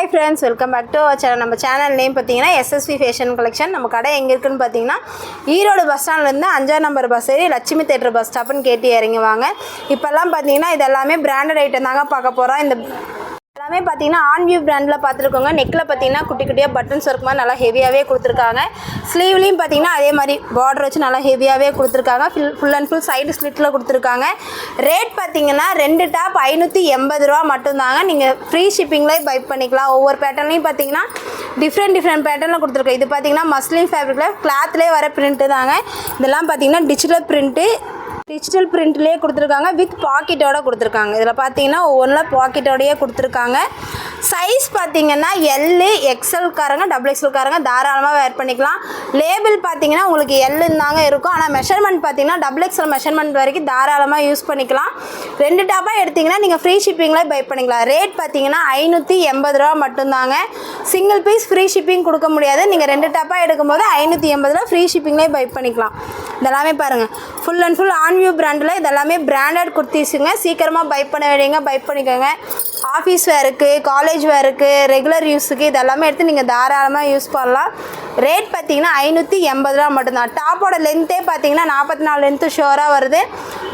Hi friends, welcome back to our channel. நம்ம channel name பார்த்தீங்கன்னா SSV fashion collection. நம்ம கடை எங்கே இருக்குன்னு பார்த்தீங்கன்னா ஈரோடு பஸ் ஸ்டாண்ட்லேருந்து 5ஆம் நம்பர் பஸ் ஏறி லட்சுமி தேட்டர் பஸ் ஸ்டாப்னு கேட்டு இறங்குவாங்க. இப்போல்லாம் பார்த்தீங்கன்னா இது எல்லாமே பிராண்டட் ஐட்டம் தாங்க பார்க்க போகிறோம். இந்த எல்லாமே பார்த்தீங்கன்னா ஆன்வியூ பிராண்டில் பார்த்துருக்கோங்க. நெக்கில் பார்த்தீங்கன்னா குட்டி குட்டியாக பட்டன்ஸ் ஒர்க் மாதிரி நல்லா ஹெவியாகவே கொடுத்துருக்காங்க. ஸ்லீவ்லேயும் பார்த்தீங்கன்னா அதே மாதிரி பார்டர் வச்சு நல்லா ஹெவியாகவே கொடுத்துருக்காங்க. ஃபுல் அண்ட் ஃபுல் சைடு ஸ்லிட்டில் கொடுத்துருக்காங்க. ரேட் பார்த்தீங்கன்னா 2 டாப் 580 ரூபா மட்டும்தாங்க. நீங்கள் ஃப்ரீ ஷிப்பிங்லேயே பை பண்ணிக்கலாம். ஒவ்வொரு பேட்டர்ன்லையும் பார்த்தீங்கன்னா டிஃப்ரெண்ட் பேட்டர்னில் கொடுத்துருக்கோம். இது பார்த்தீங்கன்னா மஸ்லின் ஃபேப்ரிக்கில் கிளாத்லேயே வர பிரிண்ட்டு தாங்க. இதெல்லாம் பார்த்தீங்கன்னா டிஜிட்டல் பிரிண்ட்லேயே கொடுத்துருக்காங்க. வித் பாக்கெட்டோட கொடுத்துருக்காங்க. இதில் பார்த்தீங்கன்னா ஒவ்வொன்றில் பாக்கெட்டோடையே கொடுத்துருக்காங்க. சைஸ் பார்த்தீங்கன்னா எல்லு எக்ஸ்எல்காரங்க XXLகாரங்க தாராளமாக வேர் பண்ணிக்கலாம். லேபிள் பார்த்தீங்கன்னா உங்களுக்கு எல்லுன்னு தாங்க இருக்கும். ஆனால் மெஷர்மெண்ட் பார்த்தீங்கன்னா XXL மெஷர்மெண்ட் வரைக்கும் தாராளமாக யூஸ் பண்ணிக்கலாம். 2 டாப்பாக எடுத்திங்கன்னா நீங்கள் ஃப்ரீ ஷிப்பிங்கில் பை பண்ணிக்கலாம். ரேட் பார்த்தீங்கன்னா 580 ரூபா மட்டும்தாங்க. சிங்கிள் பீஸ் ஃப்ரீ ஷிப்பிங் கொடுக்க முடியாது. நீங்கள் 2 டாப்பாக எடுக்கும்போது 580 ரூபா ஃப்ரீ ஷிப்பிங்லேயே பை பண்ணிக்கலாம். இதெல்லாமே பாருங்கள், ஃபுல் அண்ட் ஃபுல் ஆன்வியூ பிராண்டில் இதெல்லாமே பிராண்டட் குர்த்திஸுங்க. சீக்கிரமாக பை பண்ண வேண்டியங்க பை பண்ணிக்கோங்க. ஆஃபீஸ் வேருக்கு, காலேஜ் வேருக்கு, ரெகுலர் யூஸுக்கு இதெல்லாமே எடுத்து நீங்கள் தாராளமாக யூஸ் பண்ணலாம். ரேட் பார்த்தீங்கன்னா 580 ரூபா மட்டும்தான். டாப்போட லென்த்தே பார்த்தீங்கன்னா 44 லென்த்து ஷோராக வருது.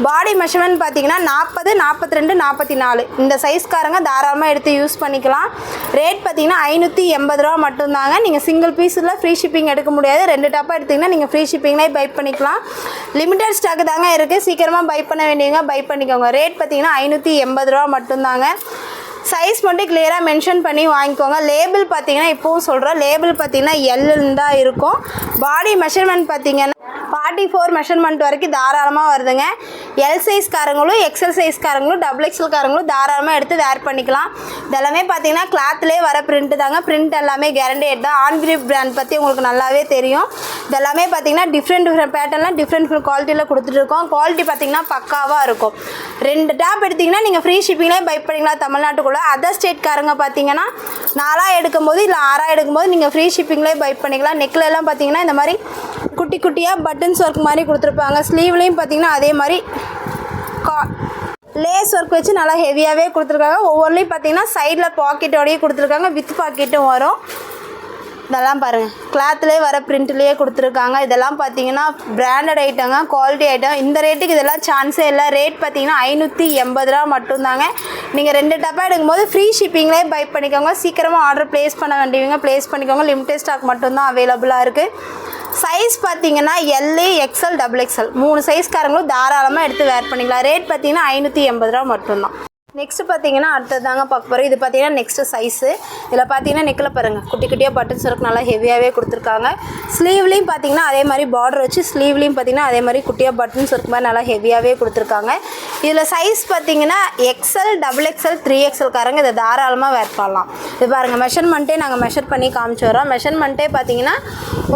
பாடி மெஷர்மெண்ட் பார்த்தீங்கன்னா 40, 42, 44 இந்த சைஸ்காரங்க தாராளமாக எடுத்து யூஸ் பண்ணிக்கலாம். ரேட் பார்த்தீங்கன்னா 580 ரூபா மட்டும்தாங்க. நீங்கள் சிங்கிள் பீஸில் ஃப்ரீ ஷிப்பிங் எடுக்க முடியாது. 2 டாப்பாக எடுத்திங்கன்னா நீங்கள் ஃப்ரீ ஷிப்பிங்லேயே பை பண்ணிக்கலாம். லிமிடெட் ஸ்டாக் தாங்க இருக்குது. சீக்கிரமாக பை பண்ண வேண்டியவங்க பை பண்ணிக்கோங்க. ரேட் பார்த்தீங்கன்னா 580 ரூபா மட்டும்தாங்க. சைஸ் மட்டும் கிளியராக மென்ஷன் பண்ணி வாங்கிக்கோங்க. லேபிள் பார்த்தீங்கன்னா இப்போவும் சொல்கிறோம், லேபிள் பார்த்தீங்கன்னா எல்லுன்னு தான் இருக்கும். பாடி மெஷர்மெண்ட் பார்த்தீங்கன்னா 44 மெஷர்மெண்ட் வரைக்கும் தாராளமாக வருதுங்க. எல் சைஸ்காரங்களும் எக்ஸ்எல் சைஸ்காரங்களும் XXLகாரங்களும் தாராளமாக எடுத்து வேர் பண்ணிக்கலாம். இதெல்லாமே பார்த்தீங்கன்னா கிளாத்லேயே வர பிரிண்ட் தாங்க. பிரிண்ட் எல்லாமே கேரண்டேட் தான். ஆன்வியூ பிராண்ட் பற்றி உங்களுக்கு நல்லாவே தெரியும். இதெல்லாமே பார்த்தீங்கன்னா டிஃப்ரெண்ட் பேட்டர்னில் டிஃப்ரெண்ட் குவாலிட்டியில் கொடுத்துட்ருக்கோம். குவாலிட்டி பார்த்தீங்கன்னா பக்காவாக இருக்கும். 2 டாப் எடுத்திங்கன்னா நீங்கள் ஃப்ரீ ஷிப்பிங்லேயே பை பண்ணிக்கலாம் தமிழ்நாட்டுக்குள்ளே. அதர் ஸ்டேட்காரங்க பார்த்தீங்கன்னா 4 எடுக்கும்போது இல்லை 6 எடுக்கும்போது நீங்கள் ஃப்ரீ ஷிப்பிங்லேயே பை பண்ணிக்கலாம். நெக்கில் எல்லாம் பார்த்தீங்கன்னா இந்த மாதிரி குட்டி குட்டியாக பட்டன்ஸ் ஒர்க் மாதிரி கொடுத்துருப்பாங்க. ஸ்லீவ்லேயும் பார்த்தீங்கன்னா அதே மாதிரி லேஸ் ஒர்க் வச்சு நல்லா ஹெவியாகவே கொடுத்துருக்காங்க. ஒவ்வொன்றிலையும் பார்த்தீங்கன்னா சைடில் பாக்கெட்டோடையே கொடுத்துருக்காங்க. வித் பாக்கெட்டும் வரும். இதெல்லாம் பாருங்கள், கிளாத்லேயே வர பிரிண்ட்லேயே கொடுத்துருக்காங்க. இதெல்லாம் பார்த்தீங்கன்னா பிராண்டட் ஐட்டங்க, குவாலிட்டி ஐட்டம். இந்த ரேட்டுக்கு இதெல்லாம் சான்ஸே இல்லை. ரேட் பார்த்தீங்கன்னா 580 ரூபா மட்டும்தாங்க. நீங்கள் 2 டப்பா எடுக்கும்போது ஃப்ரீ ஷிப்பிங்லேயே பை பண்ணிக்கோங்க. சீக்கிரமாக ஆர்டர் ப்ளேஸ் பண்ண வேண்டியவங்க ப்ளேஸ் பண்ணிக்கோங்க. லிமிடெட் ஸ்டாக் மட்டும்தான் அவைலபிளாக இருக்குது. சைஸ் பார்த்தீங்கன்னா எல்லு எக்ஸ்எல் XXL 3 சைஸ்காரங்களும் தாராளமாக எடுத்து வேர் பண்ணிக்கலாம். ரேட் பார்த்தீங்கன்னா 580 ரூபா மட்டும்தான். நெக்ஸ்ட்டு பார்த்தீங்கன்னா அடுத்தது தாங்க பார்க்க போகிறோம். இது பார்த்தீங்கன்னா நெக்ஸ்ட்டு சைஸு. இதில் பார்த்தீங்கன்னா நெக்கில் பாருங்கள் குட்டி குட்டியாக பட்டன்ஸ் ஒர்க் நல்லா ஹெவியாகவே கொடுத்துருக்காங்க. ஸ்லீவ்லேயும் பார்த்தீங்கன்னா அதே மாதிரி பார்டர் வச்சு ஸ்லீவ்லேயும் பார்த்தீங்கன்னா அதே மாதிரி குட்டியாக பட்டன்ஸ் ஒர்க் மாதிரி நல்லா ஹெவியாகவே கொடுத்துருக்காங்க. இதில் சைஸ் பார்த்தீங்கன்னா எக்ஸ்எல் XXL 3XLகாரங்க இதை தாராளமாக வேர் பண்ணலாம். இது பாருங்கள், மெஷர்மெண்ட்டே நாங்கள் மெஷர் பண்ணி காமிச்சு வரோம். மெஷர்மெண்ட்டே பார்த்தீங்கன்னா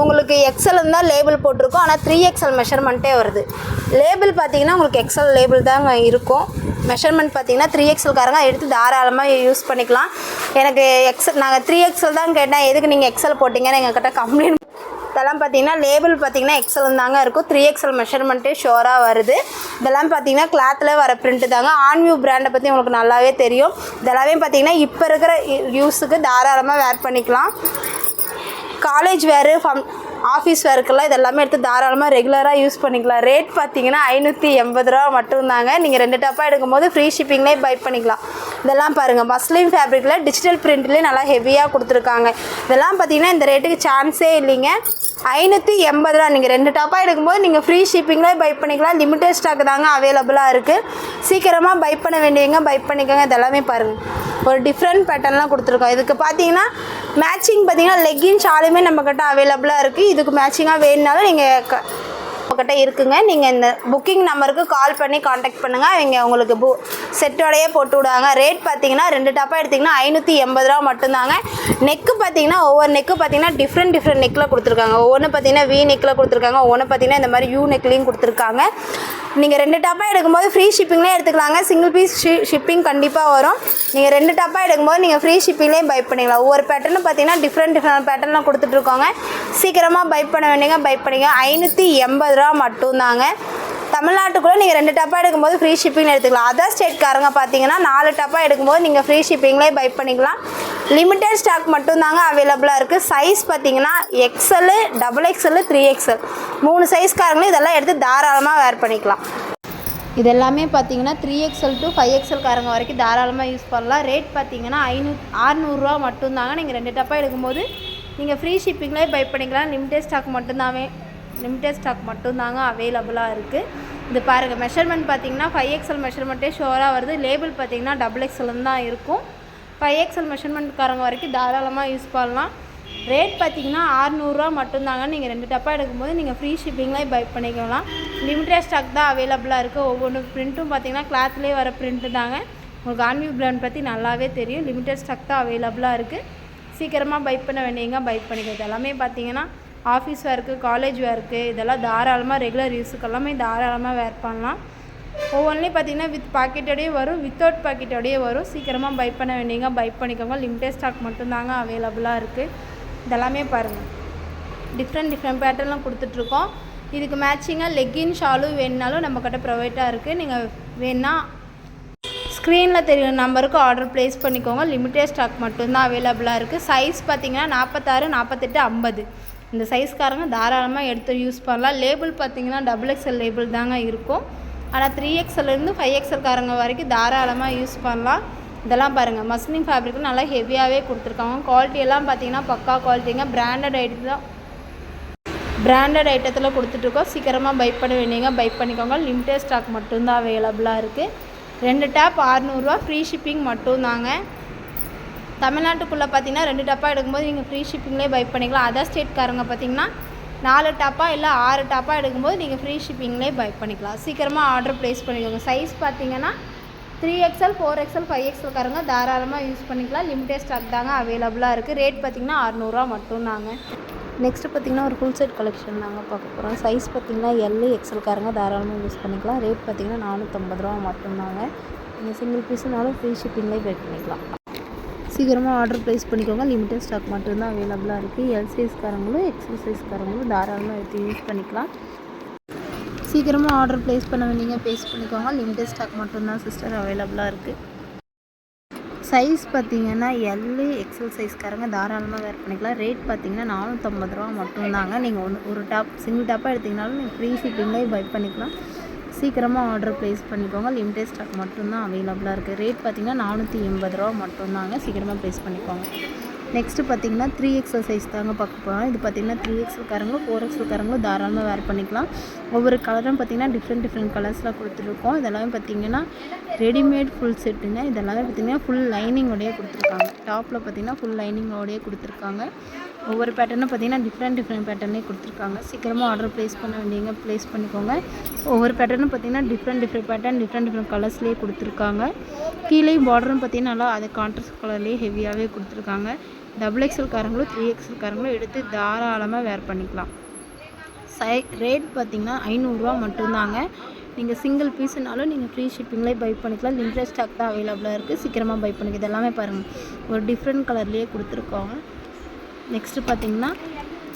உங்களுக்கு எக்ஸ்எல் இருந்தால் லேபிள் போட்டிருக்கோம். ஆனால் 3XL மெஷர்மெண்ட்டே வருது. லேபிள் பார்த்தீங்கன்னா உங்களுக்கு எக்ஸ்எல் லேபிள் தாங்க இருக்கும். மெஷர்மெண்ட் பார்த்தீங்கன்னா 3XLகாரங்க எடுத்து தாராளமாக யூஸ் பண்ணிக்கலாம். எனக்கு நாங்கள் 3XL தான் கேட்டேன், எதுக்கு நீங்கள் எக்ஸ்எல் போட்டிங்கன்னு எங்கள்கிட்ட கம்ப்ளைண்ட். இதெல்லாம் பார்த்தீங்கன்னா லேபிள் பார்த்தீங்கன்னா எக்ஸ்எல் தாங்க இருக்கும். 3XL மெஷர்மெண்ட்டே ஷோராக வருது. இதெல்லாம் பார்த்தீங்கன்னா கிளாத்தில் வர பிரிண்ட்டு தாங்க. ஆன்வியூ பிராண்டை பற்றி உங்களுக்கு நல்லாவே தெரியும். இதெல்லாமே பார்த்தீங்கன்னா இப்போ இருக்கிற யூஸுக்கு தாராளமாக வேர் பண்ணிக்கலாம். காலேஜ் வேறு ஆஃபீஸ் வேர்க்கெல்லாம் இதெல்லாமே எடுத்து தாராளமாக ரெகுலராக யூஸ் பண்ணிக்கலாம். ரேட் பார்த்தீங்கன்னா 580 ரூபா மட்டும்தாங்க. நீங்கள் 2 டாப்பாக எடுக்கும்போது ஃப்ரீ ஷிப்பிங்லேயே பை பண்ணிக்கலாம். இதெல்லாம் பாருங்கள், மஸ்லின் ஃபேப்ரிக்கில் டிஜிட்டல் பிரிண்ட்லேயே நல்லா ஹெவியாக கொடுத்துருக்காங்க. இதெல்லாம் பார்த்தீங்கன்னா இந்த ரேட்டுக்கு சான்ஸே இல்லைங்க. 580 ரூபா. நீங்கள் 2 டாப்பாக எடுக்கும்போது நீங்கள் ஃப்ரீ ஷிப்பிங்லேயே பை பண்ணிக்கலாம். லிமிடெட் ஸ்டாக் தாங்க அவைலபிளாக இருக்குது. சீக்கிரமாக பை பண்ண வேண்டியவங்க பை பண்ணிக்கோங்க. இதெல்லாமே பாருங்கள், ஒரு டிஃப்ரெண்ட் பேட்டர்ன்லாம் கொடுத்துருக்கோம். இதுக்கு பார்த்தீங்கன்னா மேட்சிங் பார்த்தீங்கன்னா லெக்கின் ஷாலுமே நம்மக்கிட்ட அவைலபிளாக இருக்குது. இதுக்கு மேட்சிங்காக வேணுனாலும் நீங்கள் நம்மக்கிட்ட இருக்குங்க. நீங்கள் இந்த புக்கிங் நம்பருக்கு கால் பண்ணி காண்டாக்ட் பண்ணுங்கள். அவங்க உங்களுக்கு செட்டோடையே போட்டு விடுவாங்க. ரேட் பார்த்தீங்கன்னா 2 டாப்பாக எடுத்திங்கன்னா 580 ரூபா மட்டும்தாங்க. நெக்கு பார்த்தீங்கன்னா ஒவ்வொரு நெக்கு பார்த்தீங்கன்னா டிஃப்ரெண்ட் நெக்கில் கொடுத்துருக்காங்க. ஒவ்வொன்று பார்த்தீங்கன்னா வி நெக்கில் கொடுத்துருக்காங்க. ஒவ்வொன்று பார்த்தீங்கன்னா இந்த மாதிரி யூ நெக்லேயும் கொடுத்துருக்காங்க. நீங்கள் 2 டாப்பாக எடுக்கும்போது ஃப்ரீ ஷிப்பிங்லேயே எடுத்துக்கலாங்க. சிங்கிள் பீஸ் ஷிப்பிங் கண்டிப்பாக வரும். நீங்கள் 2 டாப்பாக எடுக்கும்போது நீங்கள் ஃப்ரீ ஷிப்பிங்லேயே பை பண்ணிக்கலாம். ஒவ்வொரு பேட்டர்னும் பார்த்தீங்கன்னா டிஃப்ரெண்ட் பேட்டர்லாம் கொடுத்துட்ருக்கோங்க. சீக்கிரமாக பை பண்ண வேண்டியங்க பை பண்ணிங்க. 580 ரூபா மட்டும்தாங்க. தமிழ்நாட்டுக்குள்ளே நீங்கள் 2 டப்பா எடுக்கும்போது ஃப்ரீ ஷிப்பிங் எடுத்துக்கலாம். அதர் ஸ்டேட்காரங்க பார்த்தீங்கன்னா 4 டப்பா எடுக்கும்போது நீங்கள் ஃப்ரீ ஷிப்பிங்லேயே பை பண்ணிக்கலாம். லிமிட்டட் ஸ்டாக் மட்டும்தாங்க அவைலபிளாக இருக்குது. சைஸ் பார்த்தீங்கன்னா XL, XXL, 3XL 3 சைஸ்காரங்களும் இதெல்லாம் எடுத்து தாராளமாக வேர் பண்ணிக்கலாம். இது எல்லாமே பார்த்தீங்கன்னா 3XL to 5XL காரங்க வரைக்கும் தாராளமாக யூஸ் பண்ணலாம். ரேட் பார்த்தீங்கன்னா 600 ரூபா மட்டும்தாங்க. நீங்கள் 2 டப்பா எடுக்கும்போது நீங்கள் ஃப்ரீ ஷிப்பிங்லேயே பை பண்ணிக்கலாம். லிமிட்டட் ஸ்டாக் மட்டும்தாங்க அவைலபிளாக இருக்குது. இது பாருங்கள், மெஷர்மெண்ட் பார்த்தீங்கன்னா 5XL மெஷர்மெண்ட்டே ஷோராக வருது. லேபிள் பார்த்தீங்கன்னா XXL தான் இருக்கும். 5XL மெஷர்மெண்ட்காரங்க வரைக்கும் தாராளமாக யூஸ் பண்ணலாம். ரேட் பார்த்தீங்கன்னா 600 ரூபா மட்டும்தாங்க. நீங்கள் 2 டப்பா எடுக்கும்போது நீங்கள் ஃப்ரீ ஷிப்பிங்லேயே பை பண்ணிக்கலாம். லிமிட்டட் ஸ்டாக் தான் அவைலபிளாக இருக்குது. ஒவ்வொன்று ப்ரிண்ட்டும் பார்த்தீங்கன்னா கிளாத்லேயே வர ப்ரிண்ட்டு தாங்க. உங்களுக்கு ஆன்வியூ பிராண்ட் பற்றி நல்லாவே தெரியும். லிமிட்டட் ஸ்டாக் தான் அவைலபிளாக இருக்குது. சீக்கிரமாக பை பண்ண வேண்டியங்க பை பண்ணிக்கிறது. எல்லாமே பார்த்தீங்கன்னா ஆஃபீஸ் வேர்க்கு, காலேஜ் வேர்க்கு இதெல்லாம் தாராளமாக ரெகுலர் யூஸுக்கு எல்லாமே தாராளமாக வேர் பண்ணலாம். ஒவ்வொன்றிலையும் பார்த்தீங்கன்னா வித் பாக்கெட்டோடையே வரும், வித்தவுட் பாக்கெட்டோடையே வரும். சீக்கிரமாக பை பண்ண வேண்டியங்க பை பண்ணிக்கோங்க. லிமிட்டட் ஸ்டாக் மட்டும்தாங்க அவைலபிளாக இருக்குது. இதெல்லாமே பாருங்கள், டிஃப்ரெண்ட் பேட்டர்ன்லாம் கொடுத்துட்ருக்கோம். இதுக்கு மேட்சிங்காக லெக்கின் ஷாலும் வேணுனாலும் நம்மக்கிட்ட ப்ரொவைட்டாக இருக்குது. நீங்கள் வேணால் ஸ்க்ரீனில் தெரியுற நம்பருக்கு ஆர்டர் ப்ளேஸ் பண்ணிக்கோங்க. லிமிட்டட் ஸ்டாக் மட்டும்தான் அவைலபிளாக இருக்குது. சைஸ் பார்த்தீங்கன்னா 46, 48, 50 இந்த சைஸ்காரங்க தாராளமாக எடுத்து யூஸ் பண்ணலாம். லேபிள் பார்த்தீங்கன்னா XXL லேபிள் தாங்க இருக்கும். ஆனால் 3XLலேருந்து 5XL காரங்க வரைக்கும் தாராளமாக யூஸ் பண்ணலாம். இதெல்லாம் பாருங்கள், மஸ்லின் ஃபேப்ரிக்கில் நல்லா ஹெவியாகவே கொடுத்துருக்காங்க. குவாலிட்டியெல்லாம் பார்த்தீங்கன்னா பக்கா குவாலிட்டிங்க. பிராண்டட் ஐட்டத்தில் கொடுத்துட்ருக்கோம். சீக்கிரமாக பை பண்ண வேண்டியங்க பை பண்ணிக்கோங்க. லிமிட்டட் ஸ்டாக் மட்டும்தான் அவைலபிளாக இருக்குது. 2 டேப் 600 ரூபா, ஃப்ரீ ஷிப்பிங் மட்டும்தாங்க. தமிழ்நாட்டுக்குள்ளே பார்த்தீங்கன்னா 2 டப்பா எடுக்கும்போது நீங்கள் ஃப்ரீ ஷிப்பிங்லேயே பை பண்ணிக்கலாம். அதர் ஸ்டேட்காரங்க பார்த்தீங்கன்னா 4 டப்பா இல்லை 6 டப்பா எடுக்கும்போது நீங்கள் ஃப்ரீ ஷிப்பிங்லேயே பை பண்ணிக்கலாம். சீக்கிரமாக ஆர்டர் ப்ளேஸ் பண்ணிக்கோங்க. சைஸ் பார்த்தீங்கன்னா 3XL, 4XL, 5XL காரங்க தாராளமாக யூஸ் பண்ணிக்கலாம். லிமிட்டட் ஸ்டாக் தாங்க அவைலபிளாக இருக்குது. ரேட் பார்த்தீங்கன்னா 600 ரூபா மட்டும்தாங்க. நெக்ஸ்ட்டு பார்த்திங்கன்னா ஒரு ஃபுல் செட் கலெக்ஷன் தாங்க பார்க்க போகிறோம். சைஸ் பார்த்திங்கன்னா L, XL காரங்க தாராளமாக யூஸ் பண்ணிக்கலாம். ரேட் பார்த்திங்கன்னா 450 ரூபா மட்டும்தாங்க. நீங்கள் சிங்கிள் பீஸுனாலும் ஃப்ரீ ஷிப்பிங்லேயே பை பண்ணிக்கலாம். சீக்கிரமாக ஆர்டர் ப்ளேஸ் பண்ணிக்கோங்க. லிமிட்டட் ஸ்டாக் மட்டும்தான் அவைலபிளாக இருக்குது. எல் சைஸ்காரங்களும் XL சைஸ்காரங்களும் தாராளமாக எடுத்து யூஸ் பண்ணிக்கலாம். சீக்கிரமாக ஆர்டர் ப்ளேஸ் பண்ண வேண்டியங்க ப்ளேஸ் பண்ணிக்கோங்க. லிமிட்டட் ஸ்டாக் மட்டும்தான் சிஸ்டர் அவைலபிளாக இருக்குது. சைஸ் பார்த்திங்கன்னா L, XL சைஸ்காரங்க தாராளமாக வேர் பண்ணிக்கலாம். ரேட் பார்த்திங்கன்னா 450 ரூபா மட்டும்தாங்க. நீங்கள் ஒரு சிங்கிள் டாப்பாக எடுத்திங்கனாலும் நீங்கள் ஃப்ரீ ஷிப்பிங்லேயே பை பண்ணிக்கலாம். சீக்கிரமாக ஆர்டர் ப்ளேஸ் பண்ணிக்கோங்க. லிமிட்டட் ஸ்டாக் மட்டும்தான் அவைலபிளாக இருக்குது. ரேட் பார்த்திங்கன்னா 480 ரூபா மட்டும்தாங்க. சீக்கிரமாக ப்ளேஸ் பண்ணிக்கோங்க. நெக்ஸ்ட்டு பார்த்திங்கன்னா 3XL சைஸ் தாங்க பார்க்க போகிறோம். இது பார்த்திங்கன்னா 3XL காரங்களும் 4XL காரங்களும் தாராளமாக வேர் பண்ணிக்கலாம். ஒவ்வொரு கலரும் பார்த்திங்கன்னா டிஃப்ரெண்ட் கலர்ஸில் கொடுத்துருக்கோம். இதெல்லாமே பார்த்திங்கன்னா ரெடிமேட் ஃபுல் செட்டுங்க. இதெல்லாமே பார்த்திங்கன்னா ஃபுல் லைனிங்கோடையே கொடுத்துருக்காங்க. டாப்பில் பார்த்திங்கன்னா ஃபுல் லைனிங்கோடையே கொடுத்துருக்காங்க. ஒவ்வொரு பேட்டர்னும் பார்த்திங்கன்னா டிஃப்ரெண்ட் பேட்டர்னே கொடுத்துருக்காங்க. சீக்கிரமாக ஆர்டர் ப்ளேஸ் பண்ண வேண்டியங்க ப்ளேஸ் பண்ணிக்கோங்க. ஒவ்வொரு பேட்டர்னும் பார்த்திங்கன்னா டிஃப்ரெண்ட் பேட்டர்ன் டிஃப்ரெண்ட் கலர்ஸ்லேயே கொடுத்துருக்காங்க. கீழே பார்டரும் பார்த்திங்கன்னா நல்லா அது கான்ட்ராஸ்ட் கலர்லேயே ஹெவியாகவே கொடுத்துருக்காங்க. XXL காரங்களும் 3XL காரங்களும் எடுத்து தாராளமாக வேர் பண்ணிக்கலாம். ரேட் பார்த்திங்கன்னா 500 ரூபா மட்டும்தாங்க. நீங்கள் சிங்கிள் பீஸுனாலும் நீங்கள் ஃப்ரீ ஷிப்பிங்லேயே பை பண்ணிக்கலாம். லிமிட்டட் ஸ்டாக் தான் அவைலபிளாக இருக்குது. சீக்கிரமாக பை பண்ணிக்க. இதெல்லாமே பாருங்கள், ஒரு டிஃப்ரெண்ட் கலர்லேயே கொடுத்துருக்காங்க. நெக்ஸ்ட்டு பார்த்திங்கன்னா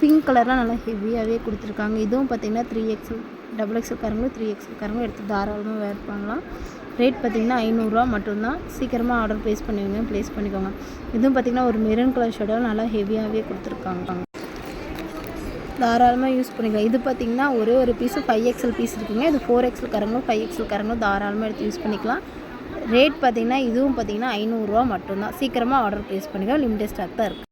பிங்க் கலர்லாம் நல்லா ஹெவியாகவே கொடுத்துருக்காங்க. இதுவும் பார்த்திங்கன்னா 3XL XXL காரங்களும் 3XL காரங்களும் எடுத்து தாராளமாக வேர் பண்ணலாம். ரேட் பார்த்திங்கன்னா 500 ரூபா மட்டும்தான். சீக்கிரமாக ஆர்டர் ப்ளேஸ் பண்ணிக்கோங்க. இதுவும் பார்த்திங்கன்னா ஒரு மெரூன் கலர் ஷேடோட நல்லா ஹெவியாகவே கொடுத்துருக்காங்க. தாராளமாக யூஸ் பண்ணிக்கலாம். இது பார்த்திங்கன்னா ஒரு பீஸு 5XL பீஸ் இருக்குங்க. இது 4XL காரங்களும் 5XL காரங்களும் தாராளமாக எடுத்து யூஸ் பண்ணிக்கலாம். ரேட் பார்த்திங்கன்னா இதுவும் பார்த்திங்கன்னா 500 ரூபா மட்டும்தான். சீக்கிரமாக ஆர்டர் ப்ளேஸ் பண்ணிக்கலாம். லிமிட்டட் ஸ்டாக் தான் இருக்குது.